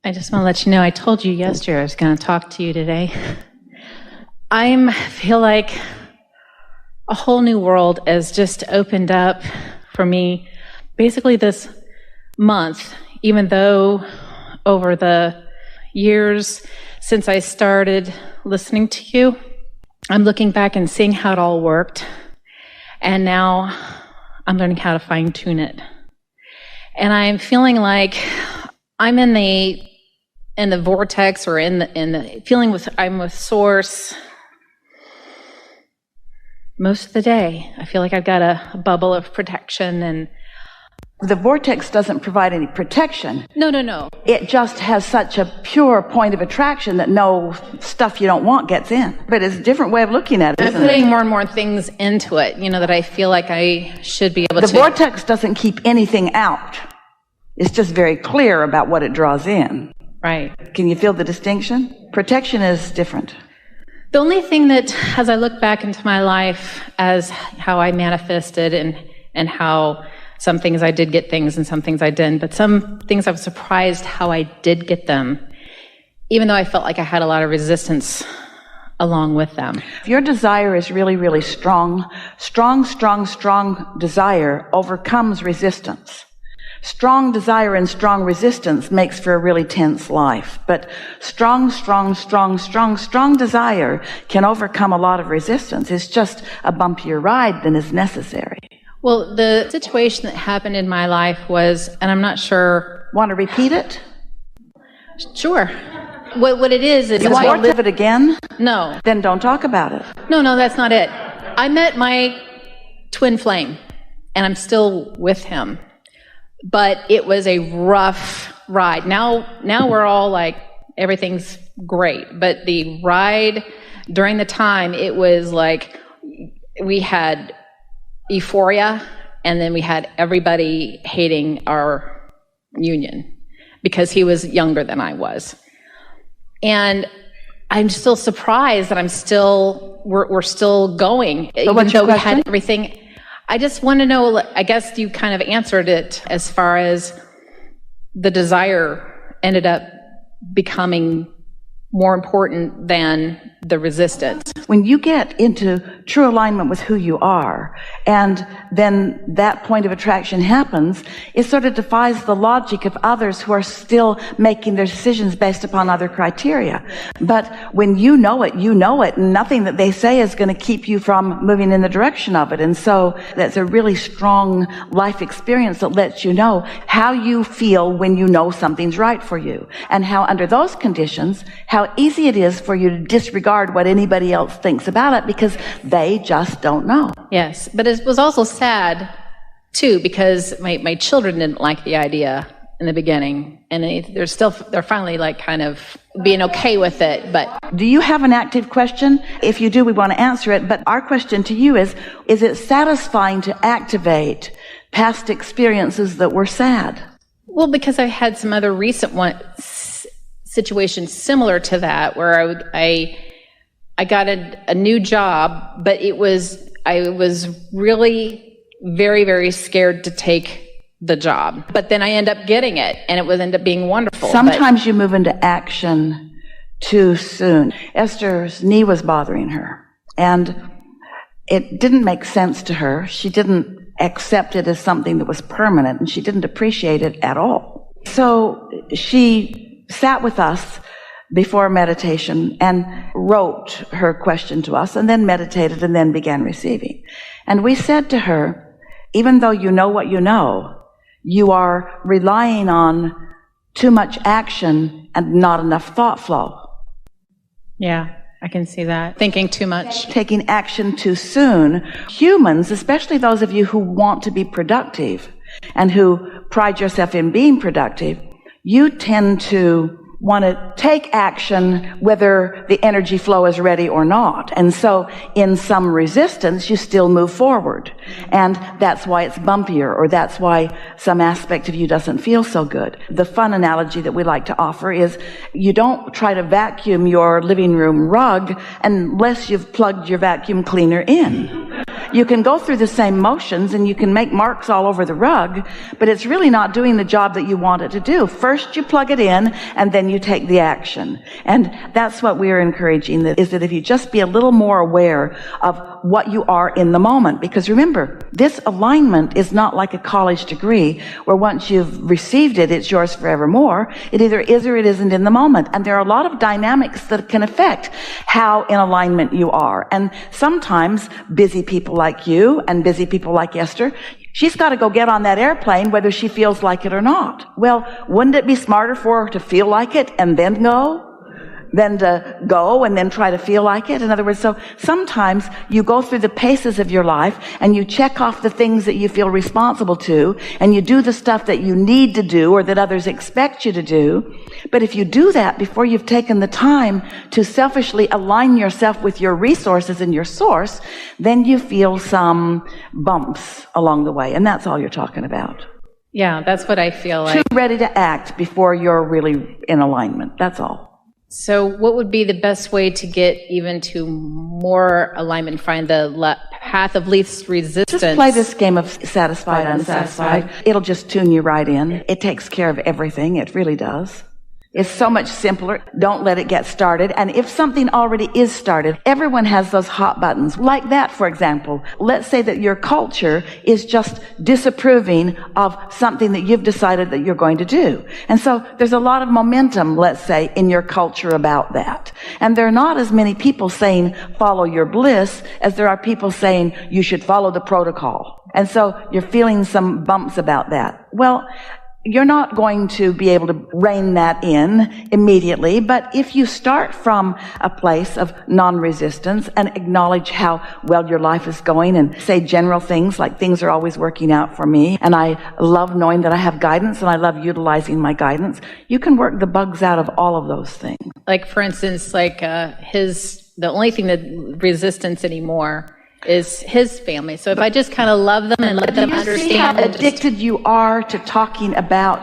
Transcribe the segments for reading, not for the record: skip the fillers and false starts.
I just want to let you know, I told you yesterday I was going to talk to you today. I feel like a whole new world has just opened up for me basically this month, even though over the years since I started listening to you, I'm looking back and seeing how it all worked. And now I'm learning how to fine-tune it. And I'm feeling like I'm in the vortex, or in the feeling I'm with Source most of the day. I feel like I've got a bubble of protection, and the vortex doesn't provide any protection. No. It just has such a pure point of attraction that no stuff you don't want gets in. But it's a different way of looking at it, I'm putting more and more things into it, that I feel like I should be able to. The vortex doesn't keep anything out. It's just very clear about what it draws in. Right. Can you feel the distinction? Protection is different. The only thing that, as I look back into my life as how I manifested and how some things I did get things and some things I didn't, but some things I was surprised how I did get them, even though I felt like I had a lot of resistance along with them. If your desire is really, really strong desire overcomes resistance. Strong desire and strong resistance makes for a really tense life. But strong desire can overcome a lot of resistance. It's just a bumpier ride than is necessary. Well, the situation that happened in my life was, and I'm not sure. Want to repeat it? Sure. What it is you want to live it again? No. Then don't talk about it. No, that's not it. I met my twin flame, and I'm still with him. But it was a rough ride. Now we're all like, everything's great. But the ride during the time, it was like we had euphoria, and then we had everybody hating our union because he was younger than I was. And I'm still surprised that we're still going. So what's your question? We had everything. I just want to know, I guess you kind of answered it as far as the desire ended up becoming more important than the resistance. When you get into true alignment with who you are, and then that point of attraction happens, it sort of defies the logic of others who are still making their decisions based upon other criteria. But when you know it, and nothing that they say is going to keep you from moving in the direction of it. And so that's a really strong life experience that lets you know how you feel when you know something's right for you, and how under those conditions, how easy it is for you to disregard what anybody else thinks about it because they just don't know. Yes, but it was also sad, too, because my children didn't like the idea in the beginning, and they're finally like kind of being okay with it. But do you have an active question? If you do, we want to answer it. But our question to you is it satisfying to activate past experiences that were sad? Well, because I had some other recent situations similar to that where I got a new job, but I was really very, very scared to take the job. But then I end up getting it, and it would end up being wonderful. Sometimes you move into action too soon. Esther's knee was bothering her, and it didn't make sense to her. She didn't accept it as something that was permanent, and she didn't appreciate it at all. So she sat with us before meditation and wrote her question to us, and then meditated, and then began receiving. And we said to her, even though you know what you know, you are relying on too much action and not enough thought flow. Yeah, I can see that. Thinking too much. Taking action too soon. Humans, especially those of you who want to be productive and who pride yourself in being productive, you tend to want to take action whether the energy flow is ready or not. And so in some resistance, you still move forward. And that's why it's bumpier, or that's why some aspect of you doesn't feel so good. The fun analogy that we like to offer is you don't try to vacuum your living room rug unless you've plugged your vacuum cleaner in. You can go through the same motions and you can make marks all over the rug, but it's really not doing the job that you want it to do. First you plug it in and then you take the action. And that's what we're encouraging, is that if you just be a little more aware of what you are in the moment. Because remember, this alignment is not like a college degree where once you've received it, it's yours forevermore. It either is or it isn't in the moment. And there are a lot of dynamics that can affect how in alignment you are. And sometimes busy people like you and busy people like Esther, she's got to go get on that airplane whether she feels like it or not. Well, wouldn't it be smarter for her to feel like it and then go? Than to go and then try to feel like it. In other words, so sometimes you go through the paces of your life and you check off the things that you feel responsible to, and you do the stuff that you need to do or that others expect you to do. But if you do that before you've taken the time to selfishly align yourself with your resources and your source, then you feel some bumps along the way. And that's all you're talking about. Yeah, that's what I feel like. Too ready to act before you're really in alignment. That's all. So what would be the best way to get even to more alignment, find the path of least resistance? Just play this game of satisfied, unsatisfied. It'll just tune you right in. It takes care of everything. It really does. It's so much simpler. Don't let it get started. And if something already is started, everyone has those hot buttons. Like that, for example. Let's say that your culture is just disapproving of something that you've decided that you're going to do. And so there's a lot of momentum, let's say, in your culture about that. And there are not as many people saying, follow your bliss, as there are people saying, you should follow the protocol. And so you're feeling some bumps about that. Well, you're not going to be able to rein that in immediately, but if you start from a place of non-resistance and acknowledge how well your life is going and say general things like things are always working out for me, and I love knowing that I have guidance and I love utilizing my guidance, you can work the bugs out of all of those things. Like, for instance, like the only thing that resistance anymore is his family. So if I just kind of love them and let them understand. See how addicted you are to talking about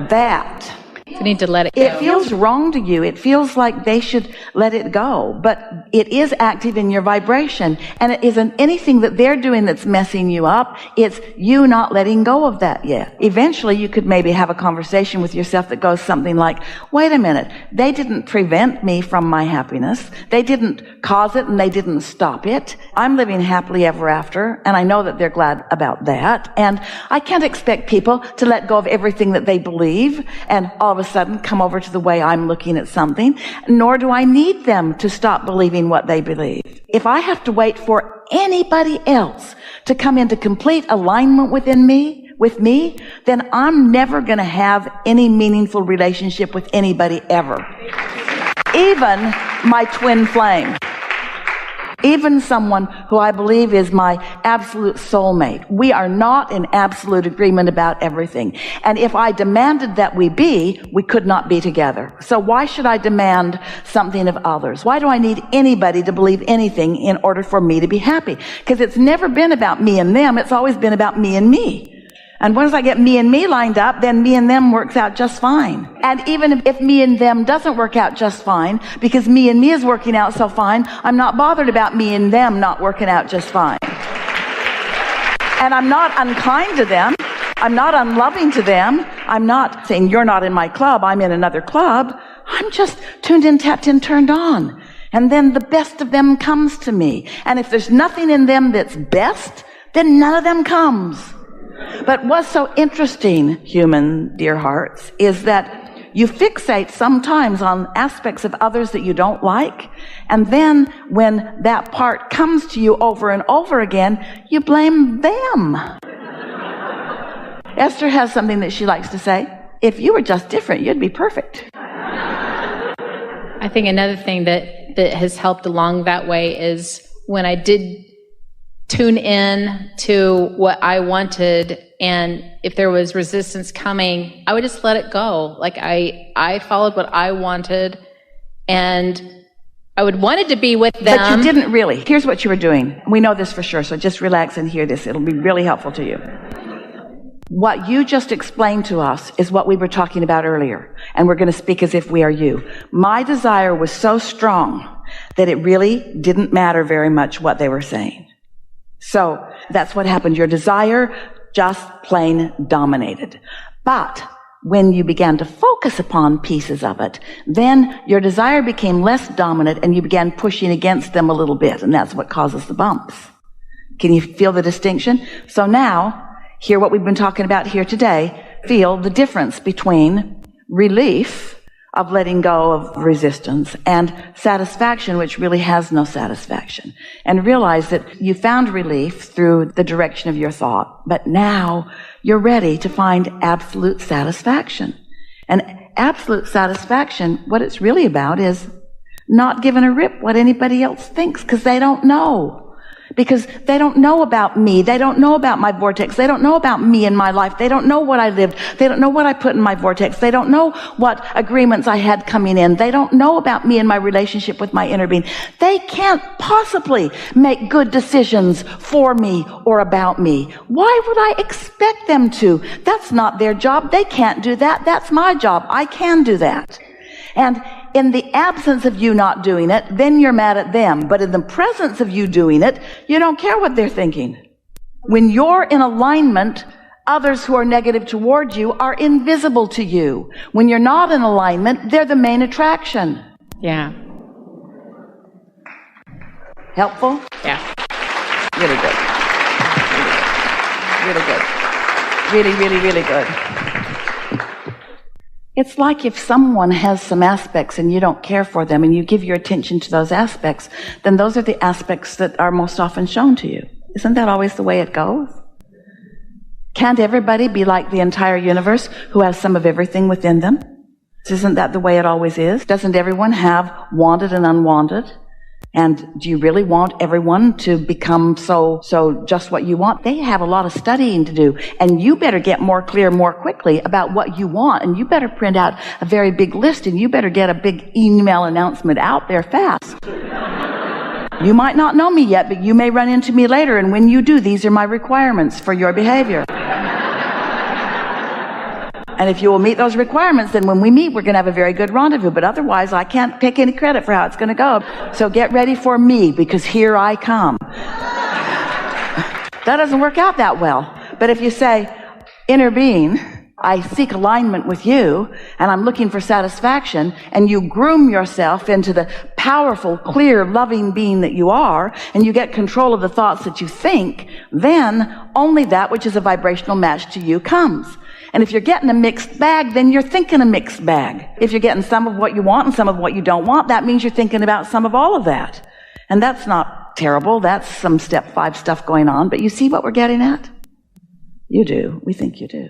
that? You need to let it go. It feels wrong to you. It feels like they should let it go. But it is active in your vibration. And it isn't anything that they're doing that's messing you up. It's you not letting go of that yet. Eventually, you could maybe have a conversation with yourself that goes something like, wait a minute, they didn't prevent me from my happiness. They didn't cause it and they didn't stop it. I'm living happily ever after. And I know that they're glad about that. And I can't expect people to let go of everything that they believe and all of a sudden come over to the way I'm looking at something, nor do I need them to stop believing what they believe. If I have to wait for anybody else to come into complete alignment with me, then I'm never going to have any meaningful relationship with anybody ever. Even my twin flame. Even someone who I believe is my absolute soulmate. We are not in absolute agreement about everything. And if I demanded that we be, we could not be together. So why should I demand something of others? Why do I need anybody to believe anything in order for me to be happy? Because it's never been about me and them. It's always been about me and me. And once I get me and me lined up, then me and them works out just fine. And even if me and them doesn't work out just fine, because me and me is working out so fine, I'm not bothered about me and them not working out just fine. And I'm not unkind to them. I'm not unloving to them. I'm not saying you're not in my club, I'm in another club. I'm just tuned in, tapped in, turned on. And then the best of them comes to me. And if there's nothing in them that's best, then none of them comes. But what's so interesting, human dear hearts, is that you fixate sometimes on aspects of others that you don't like, and then when that part comes to you over and over again, you blame them. Esther has something that she likes to say, if you were just different, you'd be perfect. I think another thing that has helped along that way is when I did tune in to what I wanted, and if there was resistance coming, I would just let it go. Like I followed what I wanted, and I would want it to be with them. But you didn't really. Here's what you were doing. We know this for sure, so just relax and hear this. It'll be really helpful to you. What you just explained to us is what we were talking about earlier, and we're going to speak as if we are you. My desire was so strong that it really didn't matter very much what they were saying. So that's what happened. Your desire just plain dominated. But when you began to focus upon pieces of it, then your desire became less dominant and you began pushing against them a little bit. And that's what causes the bumps. Can you feel the distinction? So now, hear what we've been talking about here today. Feel the difference between relief of letting go of resistance and satisfaction, which really has no satisfaction. And realize that you found relief through the direction of your thought, but now you're ready to find absolute satisfaction. And absolute satisfaction, what it's really about is not giving a rip what anybody else thinks, because they don't know. Because they don't know about me. They don't know about my vortex. They don't know about me in my life. They don't know what I lived. They don't know what I put in my vortex. They don't know what agreements I had coming in. They don't know about me and my relationship with my inner being. They can't possibly make good decisions for me or about me. Why would I expect them to? That's not their job. They can't do that. That's my job. I can do that. And in the absence of you not doing it, then you're mad at them. But in the presence of you doing it, you don't care what they're thinking. When you're in alignment, others who are negative towards you are invisible to you. When you're not in alignment, they're the main attraction. Yeah. Helpful? Yeah. Really good. Really good. Really, really, really good. It's like if someone has some aspects and you don't care for them and you give your attention to those aspects, then those are the aspects that are most often shown to you. Isn't that always the way it goes? Can't everybody be like the entire universe who has some of everything within them? Isn't that the way it always is? Doesn't everyone have wanted and unwanted? And do you really want everyone to become so just what you want? They have a lot of studying to do. And you better get more clear more quickly about what you want. And you better print out a very big list. And you better get a big email announcement out there fast. You might not know me yet, but you may run into me later. And when you do, these are my requirements for your behavior. And if you will meet those requirements, then when we meet, we're going to have a very good rendezvous. But otherwise, I can't take any credit for how it's going to go. So get ready for me, because here I come. That doesn't work out that well. But if you say, inner being, I seek alignment with you, and I'm looking for satisfaction, and you groom yourself into the powerful, clear, loving being that you are, and you get control of the thoughts that you think, then only that which is a vibrational match to you comes. And if you're getting a mixed bag, then you're thinking a mixed bag. If you're getting some of what you want and some of what you don't want, that means you're thinking about some of all of that. And that's not terrible. That's some step 5 stuff going on. But you see what we're getting at? You do. We think you do.